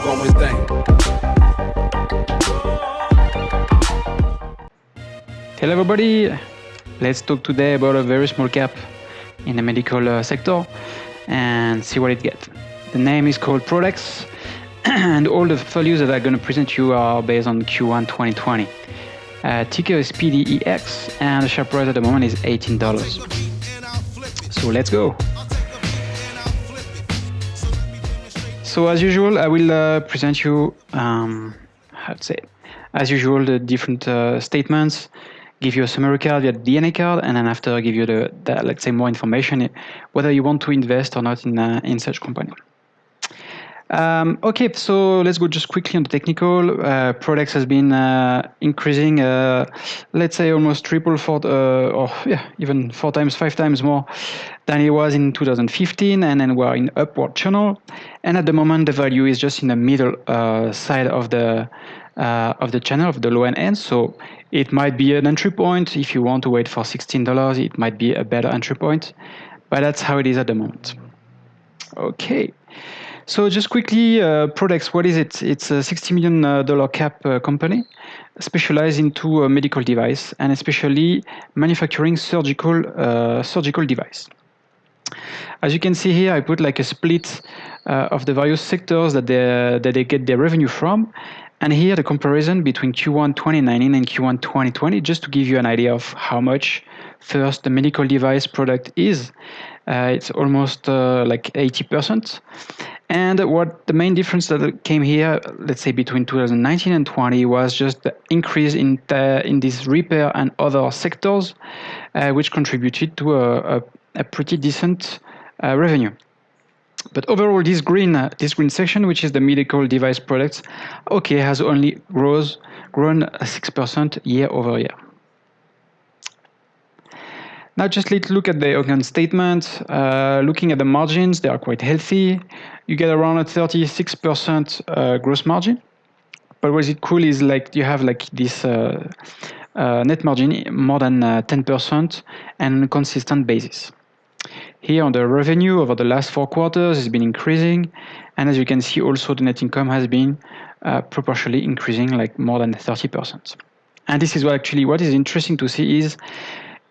Hello everybody, let's talk today about a very small cap in the medical sector and see what it gets. The name is called Prodex and all the values that I'm going to present you are based on Q1 2020. Ticker is PDEX and the share price at the moment is $18. So let's go. So as usual, I will present you, as usual, the different statements, give you a summary card, you have the DNA card, and then after give you the let's say more information, whether you want to invest or not in such company. Okay, so let's go just quickly on the technical. Prodex has been increasing, let's say almost triple, even 4 times, 5 times more than it was in 2015, and then we're in upward channel. And at the moment, the value is just in the middle side of the channel, of the low end. So it might be an entry point. If you want to wait for $16, it might be a better entry point, but that's how it is at the moment. Okay. So just quickly, Prodex, what is it? It's a $60 million cap company specialized into a medical device and especially manufacturing surgical device. As you can see here, I put like a split of the various sectors that they get their revenue from. And here the comparison between Q1 2019 and Q1 2020, just to give you an idea of how much first the medical device product is. It's almost like 80%. And what the main difference that came here, let's say between 2019 and 20, was just the increase in these repair and other sectors, which contributed to a pretty decent revenue. But overall, this green section, which is the medical device products, has only grown 6% year over year. Now just let's look at the income statement. Looking at the margins, they are quite healthy. You get around a 36% gross margin. But what is cool is like you have like this net margin more than 10% and on a consistent basis. Here on the revenue over the last 4 quarters has been increasing, and as you can see also the net income has been proportionally increasing like more than 30%. And this is what is interesting to see is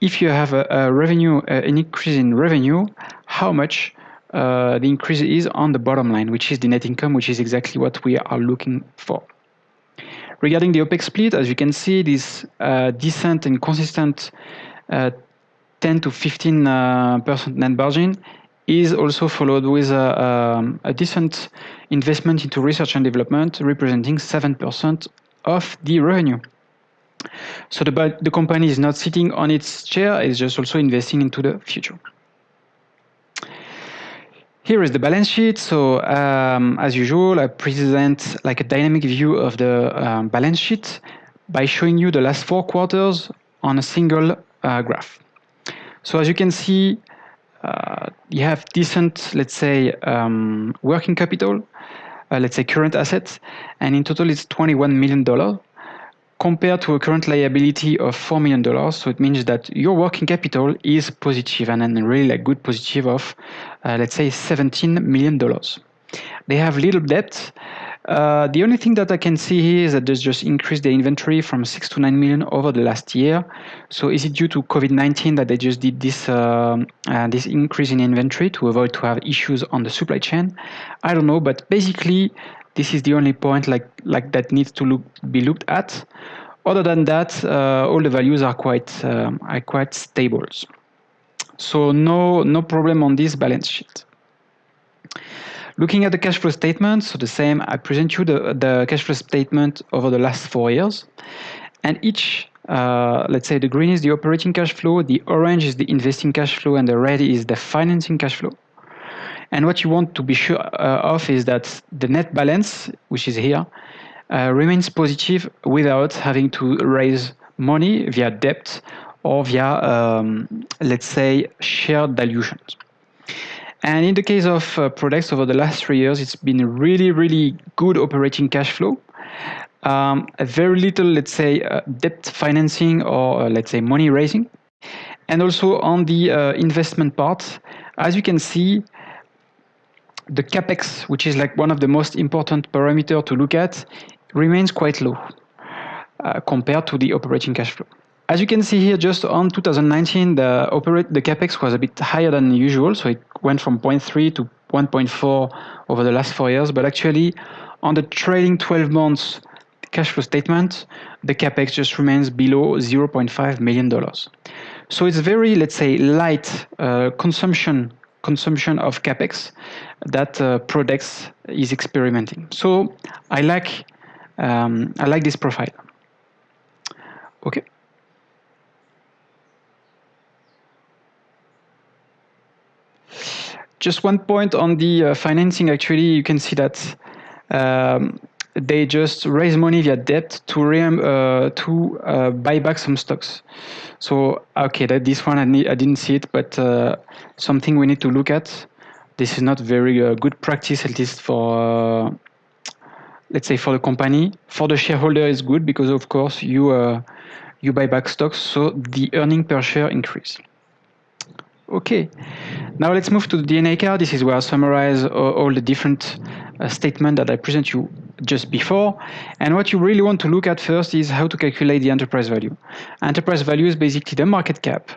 if you have an increase in revenue, how much the increase is on the bottom line, which is the net income, which is exactly what we are looking for. Regarding the OPEX split, as you can see, this decent and consistent 10 to 15% net margin is also followed with a decent investment into research and development, representing 7% of the revenue. So the company is not sitting on its chair, it's just also investing into the future. Here is the balance sheet. So as usual, I present like a dynamic view of the balance sheet by showing you the last 4 quarters on a single graph. So as you can see, you have decent, let's say, working capital, let's say current assets, and in total it's $21 million compared to a current liability of $4 million. So it means that your working capital is positive and then really like good positive of, let's say, $17 million. They have little debt. The only thing that I can see here is that there's just increased the inventory from 6 to 9 million over the last year. So is it due to COVID-19 that they just did this increase in inventory to avoid to have issues on the supply chain? I don't know, but basically this is the only point like that needs to be looked at. Other than that, all the values are quite stable. So no problem on this balance sheet. Looking at the cash flow statement, so the same, I present you the cash flow statement over the last 4 years. And each, let's say the green is the operating cash flow, the orange is the investing cash flow, and the red is the financing cash flow. And what you want to be sure of is that the net balance, which is here, remains positive without having to raise money via debt or via, let's say, share dilutions. And in the case of Prodex over the last 3 years, it's been a really, really good operating cash flow. A very little, let's say, debt financing or let's say money raising. And also on the investment part, as you can see, the capex, which is like one of the most important parameter to look at, remains quite low compared to the operating cash flow. As you can see here, just on 2019, the capex was a bit higher than usual, so it went from 0.3 to 1.4 over the last 4 years. But actually, on the trailing 12 months cash flow statement, the capex just remains below $0.5 million. So it's very, let's say, light consumption of capex that Prodex is experimenting. So I like this profile. Okay. Just one point on the financing. Actually, you can see that they just raise money via debt to buy back some stocks. So okay, this one I didn't see it, but something we need to look at. This is not very good practice, at least for let's say for the company. For the shareholder, is good because of course you buy back stocks, so the earning per share increase. Okay, now let's move to the DNA card. This is where I summarize all the different statements that I present you just before. And what you really want to look at first is how to calculate the enterprise value. Enterprise value is basically the market cap,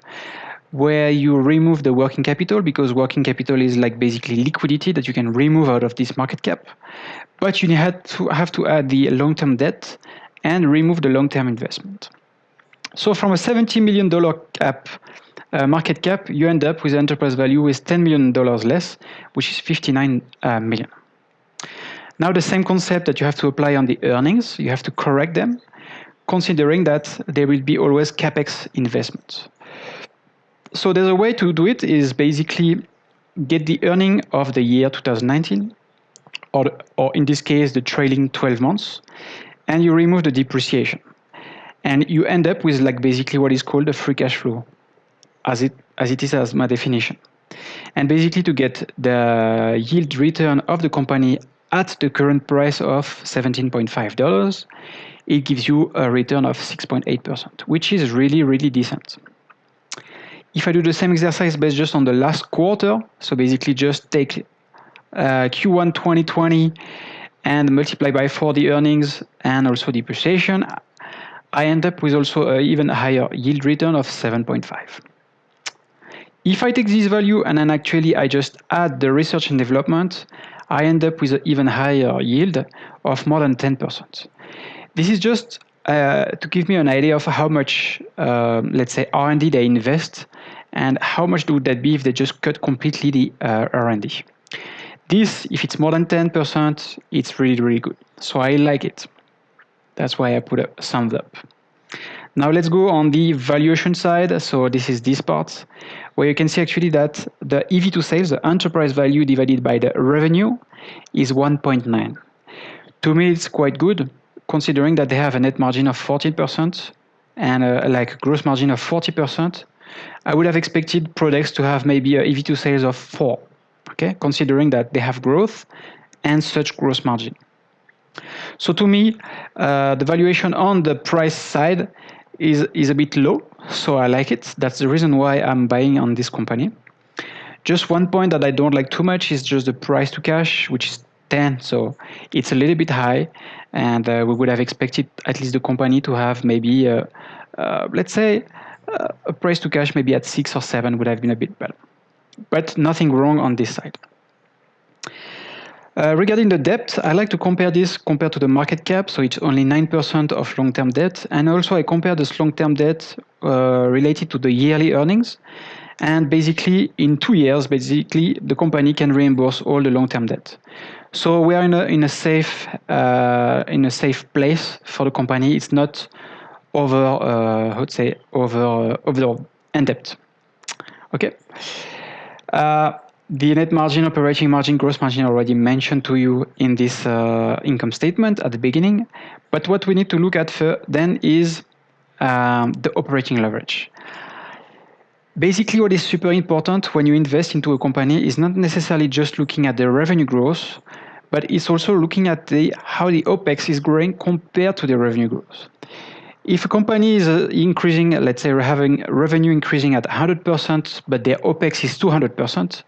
where you remove the working capital, because working capital is like basically liquidity that you can remove out of this market cap. But you have to add the long-term debt and remove the long-term investment. So from a $70 million market cap, you end up with enterprise value with $10 million less, which is 59 million. Now the same concept that you have to apply on the earnings, you have to correct them, considering that there will be always capex investments. So there's a way to do it, is basically get the earning of the year 2019, or in this case the trailing 12 months, and you remove the depreciation. And you end up with like basically what is called a free cash flow, as it is as my definition. And basically to get the yield return of the company at the current price of $17.5, it gives you a return of 6.8%, which is really, really decent. If I do the same exercise based just on the last quarter, so basically just take Q1 2020 and multiply by 4 the earnings and also depreciation, I end up with also an even higher yield return of 7.5. If I take this value and then actually I just add the research and development, I end up with an even higher yield of more than 10%. This is just to give me an idea of how much, let's say, R&D they invest, and how much would that be if they just cut completely the R&D. This, if it's more than 10%, it's really, really good. So I like it. That's why I put a thumbs up. Now let's go on the valuation side. So this is this part, where you can see actually that the EV to sales, the enterprise value divided by the revenue, is 1.9. To me, it's quite good, considering that they have a net margin of 14% and like a gross margin of 40%. I would have expected Prodex to have maybe a EV to sales of 4, okay, considering that they have growth and such gross margin. So to me, the valuation on the price side is a bit low, so I like it. That's the reason why I'm buying on this company. Just one point that I don't like too much is just the price to cash, which is 10, so it's a little bit high, and we would have expected at least the company to have maybe, let's say, a price to cash maybe at 6 or 7 would have been a bit better. But nothing wrong on this side. Regarding the debt, I like to compare this compared to the market cap, so it's only 9% of long-term debt, and also I compare this long-term debt related to the yearly earnings, and basically in 2 years, basically the company can reimburse all the long-term debt. So we are in a safe place for the company. It's not over in debt. Okay. The net margin, operating margin, gross margin already mentioned to you in this income statement at the beginning. But what we need to look at then is the operating leverage. Basically, what is super important when you invest into a company is not necessarily just looking at the revenue growth, but it's also looking at how the OPEX is growing compared to the revenue growth. If a company is increasing, let's say having revenue increasing at 100%, but their OPEX is 200%,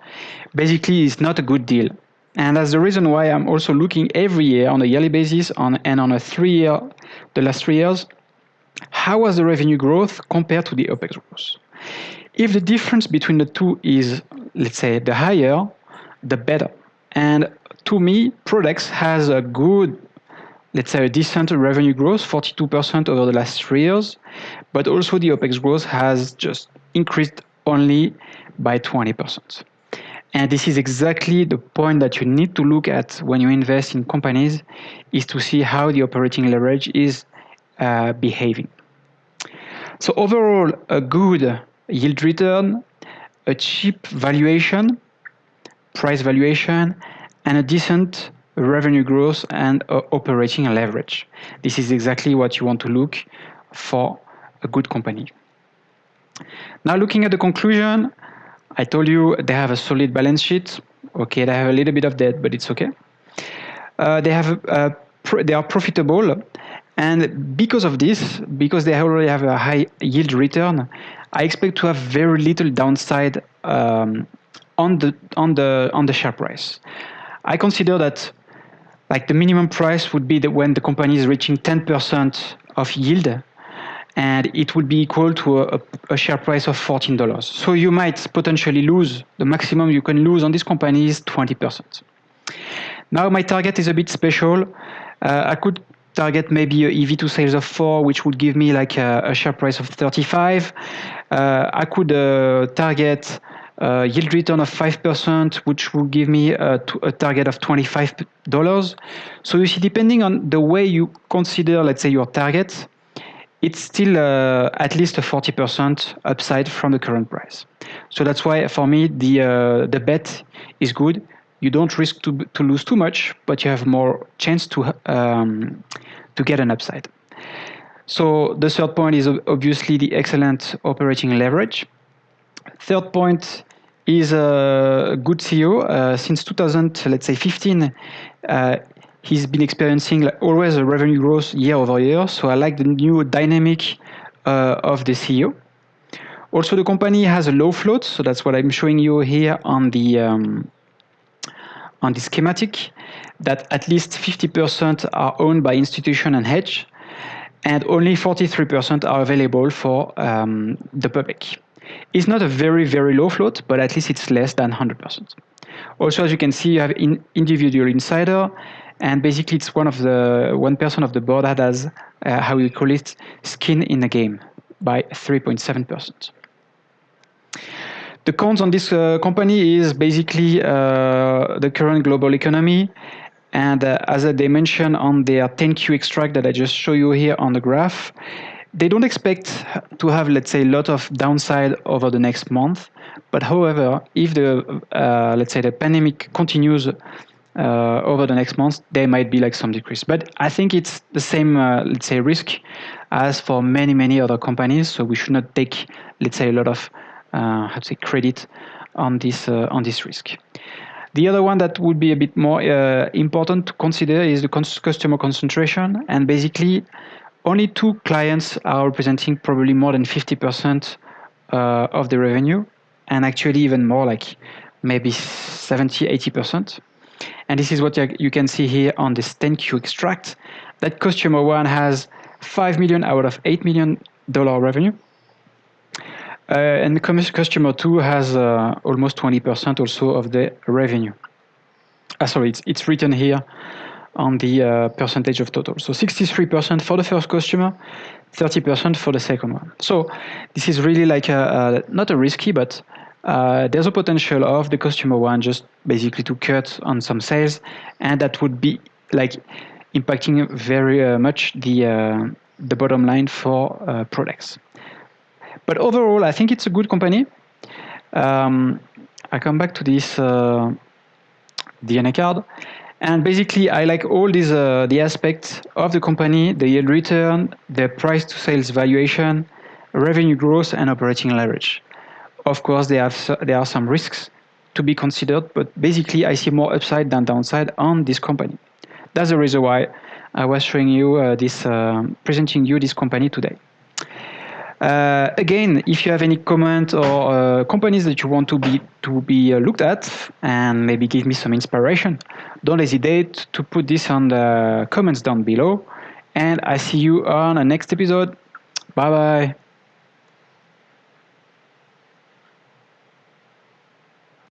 basically it's not a good deal. And that's the reason why I'm also looking every year on a yearly basis and on a the last 3 years, how was the revenue growth compared to the OPEX growth? If the difference between the two is, let's say, the higher, the better. And to me, Prodex has a good, let's say, a decent revenue growth, 42% over the last 3 years, but also the OPEX growth has just increased only by 20%. And this is exactly the point that you need to look at when you invest in companies, is to see how the operating leverage is behaving. So overall, a good yield return, a cheap valuation, price valuation, and a decent revenue growth and operating leverage. This is exactly what you want to look for a good company. Now looking at the conclusion, I told you they have a solid balance sheet. Okay, they have a little bit of debt, but it's okay. They are profitable, and because of this, because they already have a high yield return, I expect to have very little downside on the share price. I consider that like the minimum price would be when the company is reaching 10% of yield, and it would be equal to a share price of $14. So you might potentially lose, the maximum you can lose on this company is 20%. Now my target is a bit special. I could target maybe a EV to sales of 4, which would give me like a share price of 35. I could target yield return of 5%, which will give me a target of $25. So you see, depending on the way you consider, let's say, your target, it's still at least a 40% upside from the current price. So that's why for me the bet is good. You don't risk to lose too much, but you have more chance to get an upside. So the third point is obviously the excellent operating leverage. Third point is a good CEO. Since 2015, he's been experiencing always a revenue growth year over year. So I like the new dynamic of the CEO. Also, the company has a low float, so that's what I'm showing you here on the schematic. That at least 50% are owned by institution and hedge, and only 43% are available for the public. It's not a very, very low float, but at least it's less than 100%. Also, as you can see, you have individual insider, and basically it's one person of the board that has, how we call it, skin in the game by 3.7%. The cons on this company is basically the current global economy, and as they mentioned on their 10Q extract that I just show you here on the graph, they don't expect to have, let's say, a lot of downside over the next month. But however, if let's say the pandemic continues over the next months, there might be like some decrease. But I think it's the same, let's say, risk as for many other companies. So we should not take, let's say, a lot of credit on this risk. The other one that would be a bit more important to consider is the customer concentration, and basically only 2 clients are representing probably more than 50% of the revenue, and actually even more, like maybe 70-80%. And this is what you can see here on this 10Q extract, that customer 1 has $5 million out of $8 million revenue. And customer 2 has almost 20% also of the revenue. Sorry, it's written here on the percentage of total. So 63% for the first customer, 30% for the second one. So this is really like not a risky, but there's a potential of the customer 1 just basically to cut on some sales, and that would be like impacting very much the bottom line for Prodex. But overall, I think it's a good company. I come back to this DNA card, and basically I like all these the aspects of the company: the yield return, the price to sales valuation, revenue growth, and operating leverage. Of course, there are some risks to be considered, but basically I see more upside than downside on this company. That's the reason why I was showing you presenting you this company today. Again, if you have any comment or companies that you want to be looked at and maybe give me some inspiration, don't hesitate to put this on the comments down below. And I see you on the next episode. Bye bye.